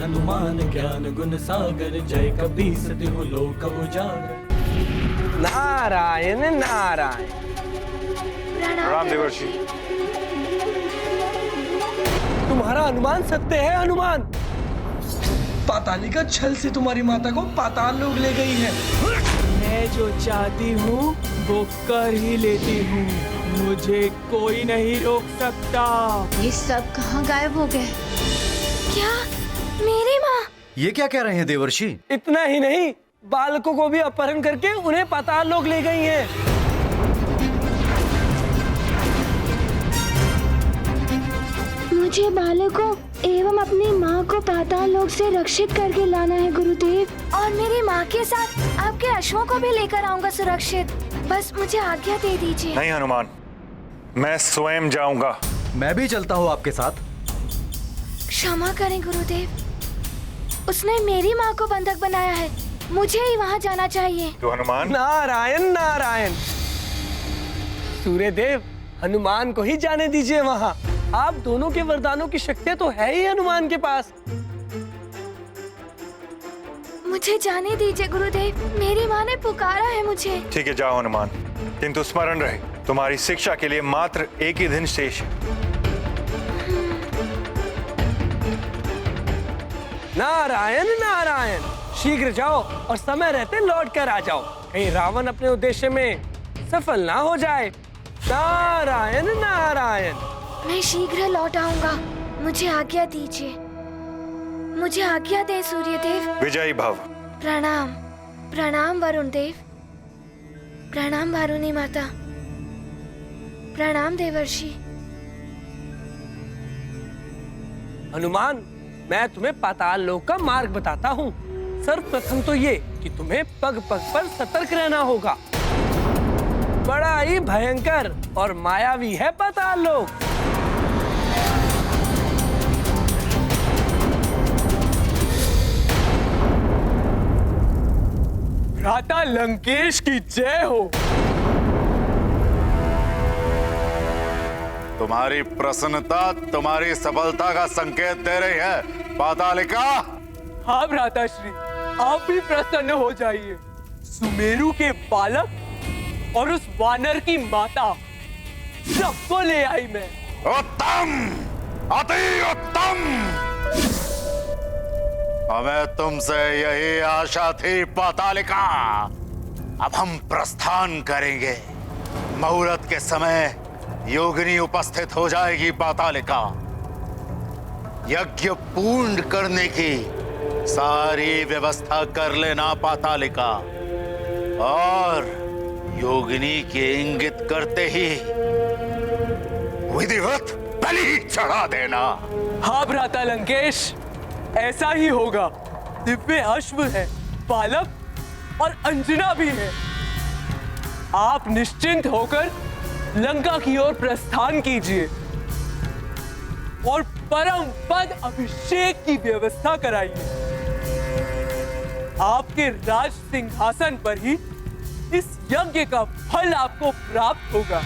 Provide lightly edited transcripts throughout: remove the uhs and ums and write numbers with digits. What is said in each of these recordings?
हनुमान ज्ञान गुण सागर, जय कपीस तिहु लोक उजागर। नारायण नारायण। प्रणाम देवर्षि। तुम्हारा अनुमान सत्य है हनुमान। पातालिका छल से तुम्हारी माता को पाताल लोक ले गई है। मैं जो चाहती हूँ वो कर ही लेती हूँ, मुझे कोई नहीं रोक सकता। ये सब कहाँ गायब हो गए? क्या मेरी माँ? ये क्या कह रहे हैं देवर्षि? इतना ही नहीं, बालकों को भी अपहरण करके उन्हें पाताल लोक ले गई हैं। मुझे बालकों एवं अपनी माँ को पाताल लोक से रक्षित करके लाना है गुरुदेव, और मेरी माँ के साथ आपके अश्वों को भी लेकर आऊंगा सुरक्षित। बस मुझे आज्ञा दे दीजिए। नहीं हनुमान, मैं स्वयं जाऊंगा। मैं भी चलता हूँ आपके साथ। क्षमा करें गुरुदेव, उसने मेरी माँ को बंधक बनाया है, मुझे ही वहाँ जाना चाहिए। तो हनुमान। नारायण नारायण। सूर्यदेव, हनुमान को ही जाने दीजिए वहाँ। आप दोनों के वरदानों की शक्ति तो है ही हनुमान के पास। मुझे जाने दीजिए गुरुदेव, मेरी माँ ने पुकारा है मुझे। ठीक है, जाओ हनुमान, किंतु स्मरण रहे तुम्हारी शिक्षा के लिए मात्र एक ही दिन शेष है। नारायण नारायण। शीघ्र जाओ और समय रहते लौट कर आ जाओ, कहीं रावण अपने उद्देश्य में सफल ना हो जाए। नारायण नारायण। मैं शीघ्र लौट आऊंगा, मुझे आज्ञा दीजिए। मुझे आज्ञा दे सूर्यदेव। विजयी भव। प्रणाम। प्रणाम वरुण देव। प्रणाम वारुणी माता। प्रणाम देवर्षि। हनुमान, मैं तुम्हें पाताल लोक का मार्ग बताता हूँ। सर्वप्रथम तो ये कि तुम्हें पग पग पर सतर्क रहना होगा। बड़ा ही भयंकर और मायावी है पाताल लोक। भ्राता लंकेश की जय हो। तुम्हारी प्रसन्नता तुम्हारी सफलता का संकेत दे रही है पातालिका। हाँ भ्राताश्री, आप भी प्रसन्न हो जाइए। सुमेरु के बालक और उस वानर की माता सबको ले आई मैं। उत्तम, अति उत्तम। हमें तुमसे यही आशा थी पातालिका। अब हम प्रस्थान करेंगे। मुहूर्त के समय योगिनी उपस्थित हो जाएगी पातालिका। यज्ञ पूर्ण करने की सारी व्यवस्था कर लेना पातालिका, और योगिनी के इंगित करते ही विधिवत बलि चढ़ा देना। हाँ भ्राता लंकेश, ऐसा ही होगा। दिव्य अश्व है, बालक और अंजना भी है। आप निश्चिंत होकर लंका की ओर प्रस्थान कीजिए और परम पद अभिषेक की व्यवस्था कराइए। आपके राज सिंहासन पर ही इस यज्ञ का फल आपको प्राप्त होगा।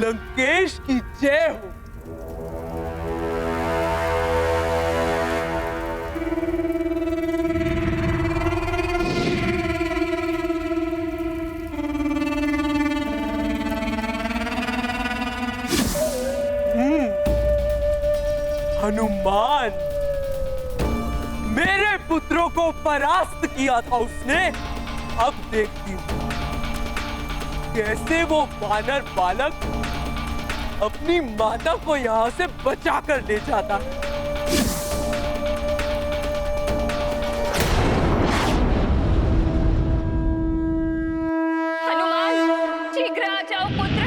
लंकेश की जय हो। हनुमान, मेरे पुत्रों को परास्त किया था उसने। अब देखती हूँ कैसे वो वानर बालक अपनी माता को यहाँ से बचा कर ले जाता है। हनुमान, शीघ्र आ जाओ पुत्र।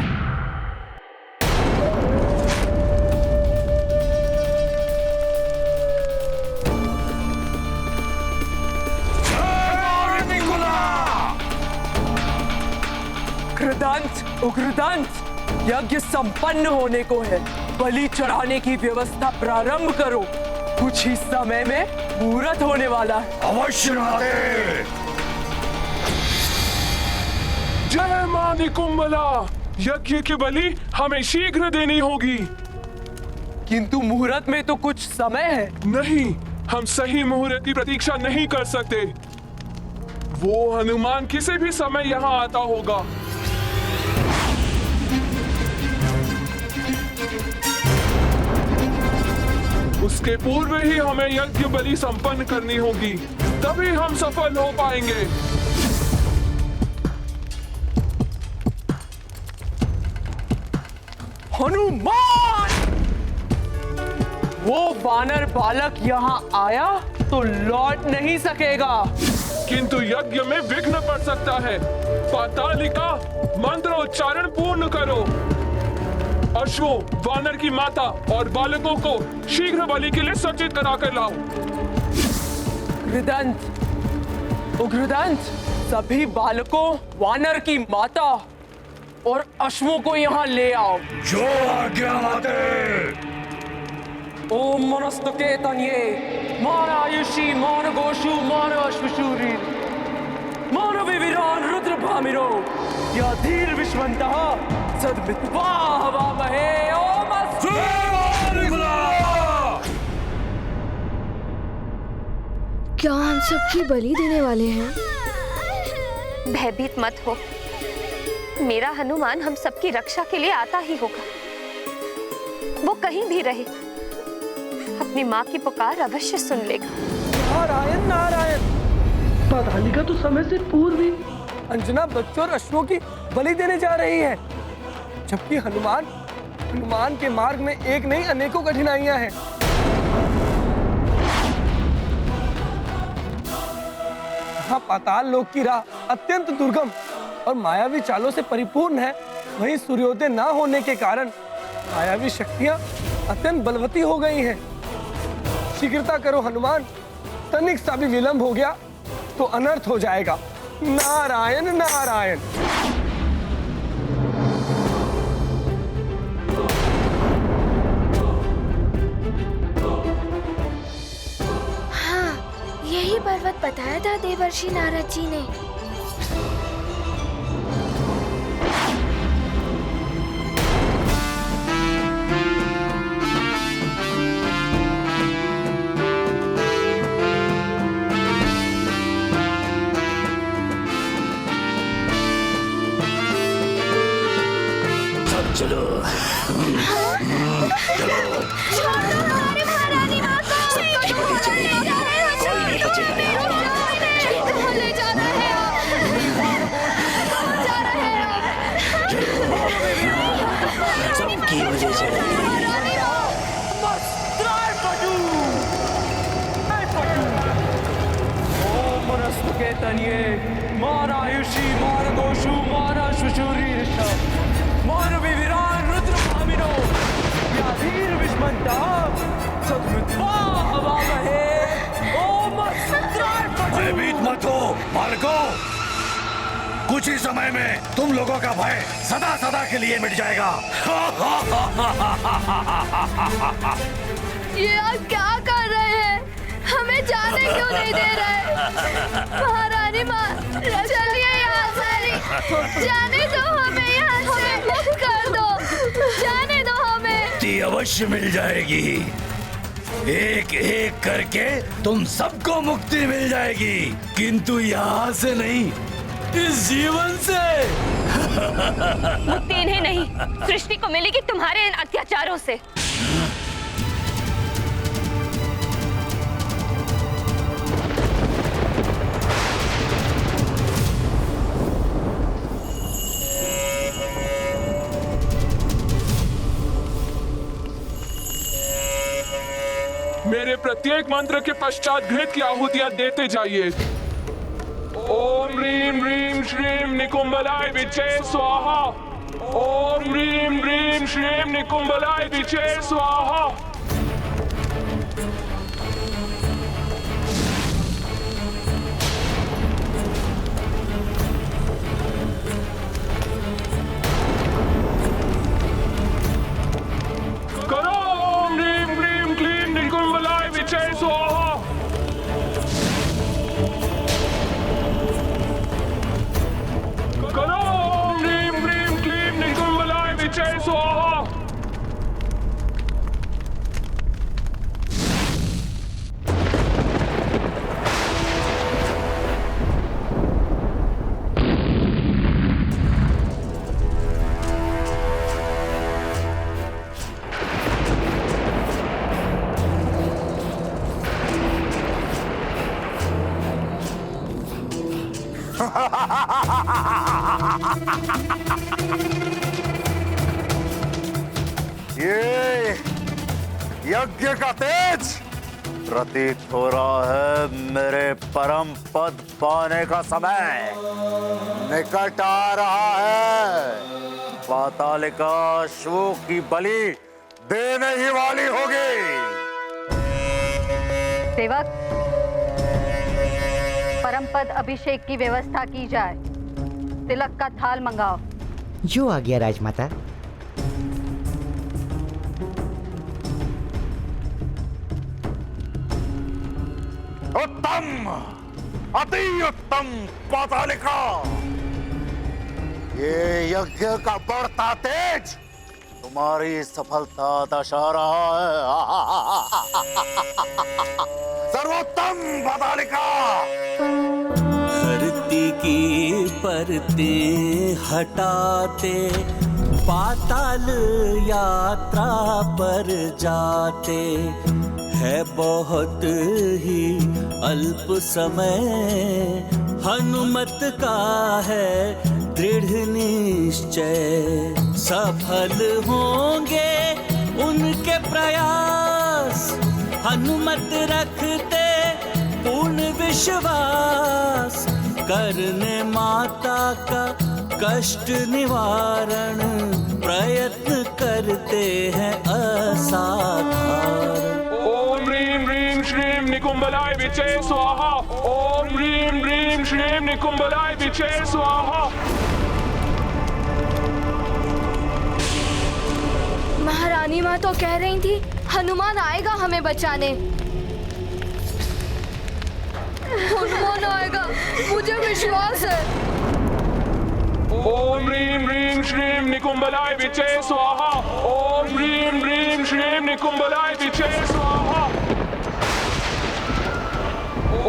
उग्रदंत, उग्रदंत, यज्ञ संपन्न होने को है। बलि चढ़ाने की व्यवस्था प्रारंभ करो। कुछ ही समय में मुहूर्त होने वाला है। अवश्य राधे। जय मां निकुंभला। यज्ञ की बलि हमें शीघ्र देनी होगी। किंतु मुहूर्त में तो कुछ समय है। नहीं, हम सही मुहूर्त की प्रतीक्षा नहीं कर सकते। वो हनुमान किसी भी समय यहाँ आता होगा। उसके पूर्व ही हमें यज्ञ बलि संपन्न करनी होगी, तभी हम सफल हो पाएंगे। हनुमान! वो वानर बालक यहाँ आया तो लौट नहीं सकेगा। किंतु यज्ञ में विघ्न पड़ सकता है। पातालिका, मंत्रोच्चारण पूर्ण करो। अश्वों, वानर की माता और बालकों को शीघ्र बलि के लिए सज्जित कराकर लाओ। घृदंत, उग्रदंत, सभी बालकों, वानर की माता और अश्वों को यहाँ ले आओ। जो आज्ञा माते। ओम मनस्तके तन्ये, मान आयुषी, मान गोषु, मान अश्वशूरी, मान विविरान रुद्र भामिरो, या धीर विश्वंतः सद्मित्वा हवामहे। ओम अस्तु। क्या हम सबकी बलि देने वाले हैं? भयभीत मत हो, मेरा हनुमान हम सबकी रक्षा के लिए आता ही होगा। वो कहीं भी रहे, अपनी माँ की पुकार अवश्य सुन लेगा। नारायण नारायण। पातालिका तो समय से पूर्व ही अंजना बच्चों और अश्वों की बलि देने जा रही है, जबकि हनुमान के मार्ग में एक नहीं अनेकों कठिनाइयां हैं। यहाँ पाताल लोक की राह अत्यंत दुर्गम और मायावी चालों से परिपूर्ण है। वहीं सूर्योदय न होने के कारण मायावी शक्तियां अत्यंत बलवती हो गई हैं। शीघ्रता करो हनुमान, तनिक सा भी विलंब हो गया तो अनर्थ हो जाएगा। नारायण नारायण। हाँ, यही पर्वत बताया था देवर्षि नारद जी ने। चलो चलो, हमारी महारानी माँ को कोई नहीं बचेगा यार। कहाँ ले जा रहे हैं आप? कहाँ जा रहे हैं आप? सबकी वजह से। ओम मनस्तके तन्ये, मान आयुषी, मान गोषु, मान अश्वशूरी, मान विविरान रुद्र भामिनो, या धीर विष्मन्तः सद्मित्वा हवामहे। ओम अस्त्राय। भयभीत मत हो बालकों, कुछ ही समय में तुम लोगों का भय सदा सदा के लिए मिट जाएगा। ये आप क्या कर रहे हैं? हमें जाने क्यों नहीं दे रहे? महारानी माँ, चलिए यहाँ से, जाने दो हमें, यहाँ से मुक्त कर दो, जाने दो हमें। मुक्ति अवश्य मिल जाएगी, एक एक करके तुम सबको मुक्ति मिल जाएगी, किंतु यहाँ से नहीं, इस जीवन से। मुक्ति इन्हें नहीं, सृष्टि को मिलेगी तुम्हारे इन अत्याचारों से। मेरे प्रत्येक मंत्र के पश्चात घृत की आहुतियां देते जाइए। ओम ह्रीं ह्रीं श्रीं निकुंभलाय विचे स्वाहा। ओम ह्रीं ह्रीं श्रीं निकुंभलाय विचे स्वाहा। करो ओम ह्रीं ह्रीं क्लीं निकुंभलाय विचे स्वाहा। करो ओम ह्रीं ह्रीं क्लीं निकुंभलाय विचे स्वाहा। ये यज्ञ का तेज प्रतीत हो रहा है मेरे परम पद पाने का समय निकट आ रहा है। पातालिका अश्वों की बलि देने ही वाली होगी। सेवक, परम पद अभिषेक की व्यवस्था की जाए। तिलक का थाल मंगाओ। जो आ गया राजमाता। उत्तम, अति उत्तम पातालिका। ये यज्ञ का बढ़ता तेज तुम्हारी सफलता दर्शा रहा है। सर्वोत्तम पातालिका। धरती की परतें हटाते पाताल यात्रा पर जाते है बहुत ही अल्प समय। हनुमत का है दृढ़ निश्चय सफल होंगे उनके प्रयास। हनुमत रखते पूर्ण विश्वास करने माता का कष्ट निवारण प्रयत्न करते हैं असाधारण। ओम ह्रीं ह्रीं श्रीं निकुंभलाय विचे स्वाहा। ओम ह्रीं ह्रीं श्रीं निकुंभलाय विचे स्वाहा। महारानी माँ तो कह रही थी हनुमान आएगा हमें बचाने। हनुमान आएगा, मुझे विश्वास है। ओम ह्रीं ह्रीं श्रीं निकुंभलाय विचे स्वाहा। ओम ह्रीं ह्रीं श्रीं निकुंभलाय विचे स्वाहा।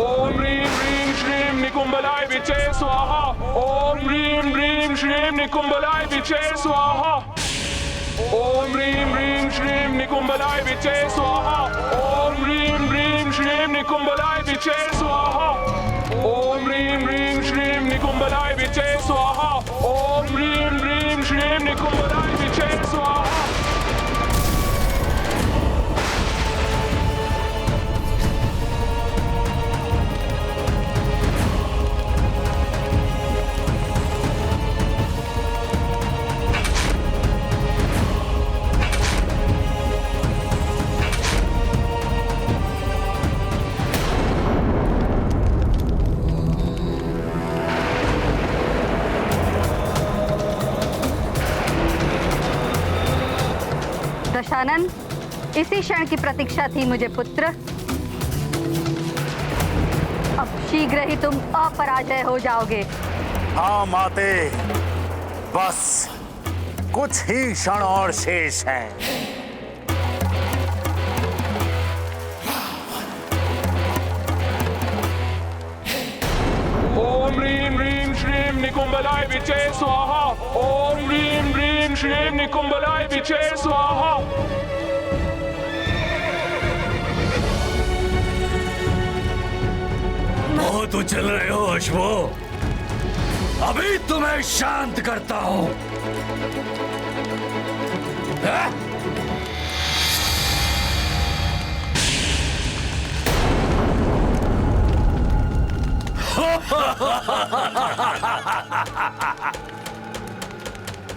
ओम ह्रीं ह्रीं श्रीं निकुंभलाय विचे स्वाहा। ओम ह्रीं ह्रीं श्रीं निकुंभलाय विचे स्वाहा। ओम ह्रीं ह्रीं श्रीं निकुंभलाय विचे स्वाहा। ओम ह्रीं ह्रीं श्रीं निकुंभलाय विचे स्वाहा। ओम ह्रीं ह्रीं श्रीं निकुंभलाय विचे स्वाहा। ओम ह्रीं ह्रीं श्रीं निकुंभलाय विचे स्वाहा। दशानन, इसी क्षण की प्रतीक्षा थी मुझे पुत्र। अब शीघ्र ही तुम अपराजय हो जाओगे। हाँ माते, बस कुछ ही क्षण और शेष हैं। ओम ह्रीं ह्रीं श्रीं निकुंभलाय विचे स्वाहा। ओम ह्रीं ह्रीं श्रीं निकुंभलाय विचे स्वाहा। बहुत उछल रहे हो अश्वो, अभी तुम्हें शांत करता हूं।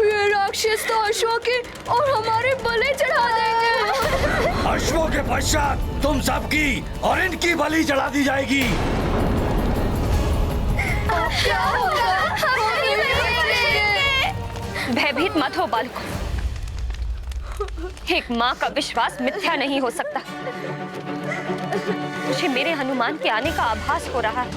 ये राक्षस तो अश्वों की और हमारे बलि चढ़ा देंगे। अश्वों के पश्चात तुम सबकी और इनकी बलि चढ़ा दी जाएगी। क्या होगा? हम नहीं बचेंगे। भयभीत मत हो बालकों। एक माँ का विश्वास मिथ्या नहीं हो सकता। मुझे मेरे हनुमान के आने का आभास हो रहा है।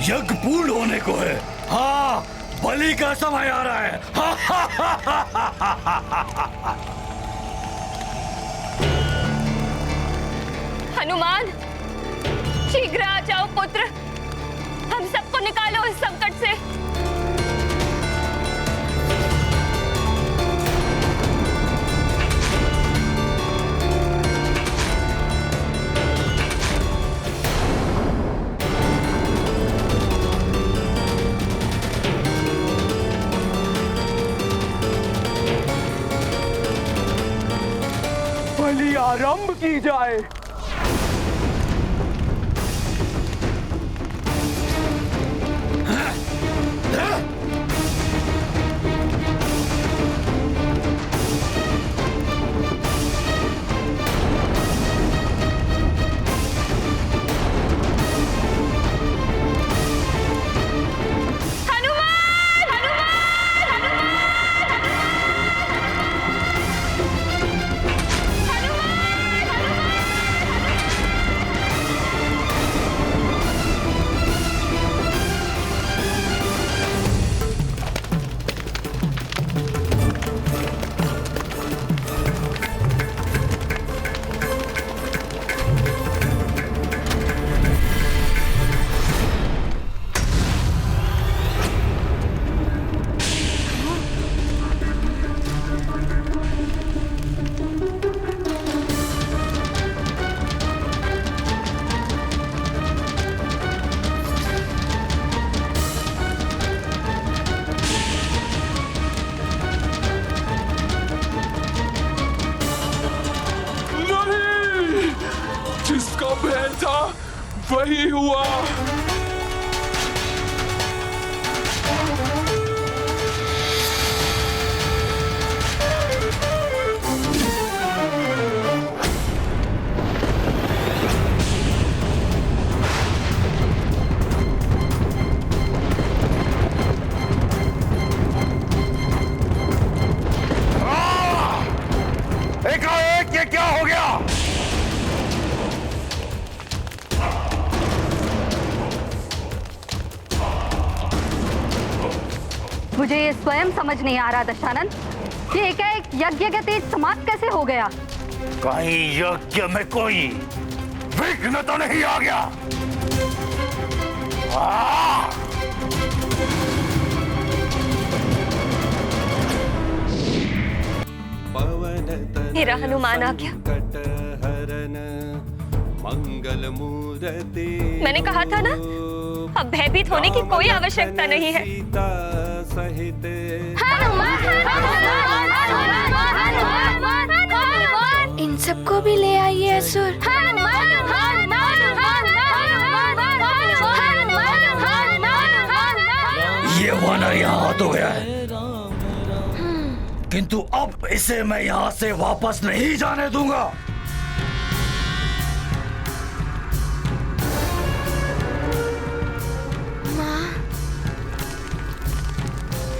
यज्ञ पूर्ण होने को है। हाँ, बलि का समय आ रहा है। हनुमान, शीघ्र आ जाओ पुत्र, हम सबको निकालो इस संकट से। बलि आरंभ की जाए। जिसका भय था वही हुआ। एकाएक ये क्या हो गया? मुझे ये स्वयं समझ नहीं आ रहा दशानन, ये एकाएक यज्ञ का तेज समाप्त कैसे हो गया? कहीं यज्ञ में कोई विघ्न तो नहीं आ गया? मेरा हनुमान आ गया। मैंने कहा था ना, अब भयभीत होने की कोई आवश्यकता नहीं है। इन सबको भी ले आइए असुर। ये वानर यहाँ तो गया है, किंतु अब इसे मैं यहाँ से वापस नहीं जाने दूंगा।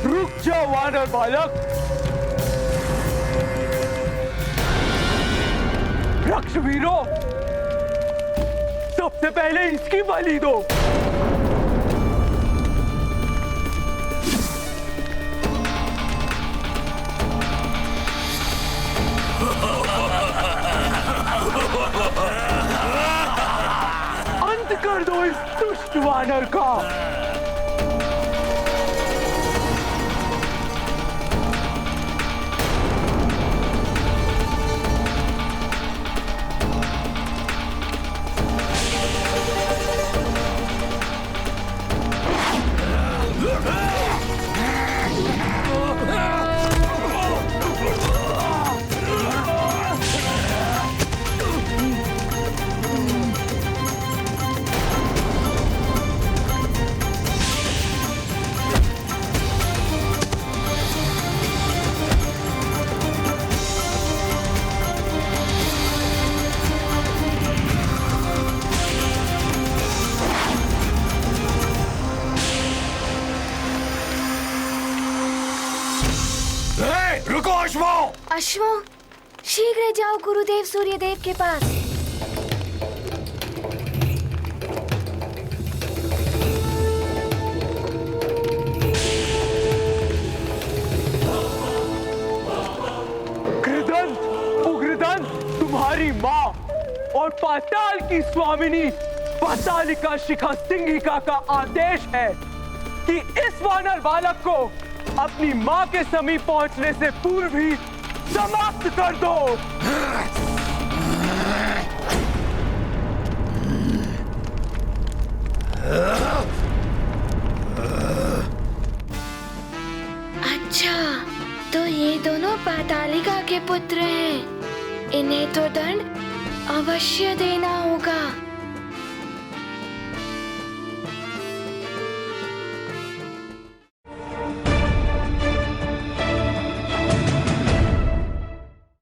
रुक जाओ वानर बालक, रक्षवीरों, सबसे पहले इसकी बलि दो। अंत कर दो इस दुष्ट वानर का। रुको अश्वो! अश्वो, शीघ्र जाओ गुरुदेव सूर्यदेव के पास। घृतन, उग्रदन, तुम्हारी माँ और पाताल की स्वामिनी पातालिका शिखा सिंहिका का आदेश है कि इस वानर बालक को अपनी मां के समीप पहुंचने से पूर्व ही समाप्त कर दो। अच्छा, तो ये दोनों पातालिका के पुत्र हैं। इन्हें तो दंड अवश्य देना होगा।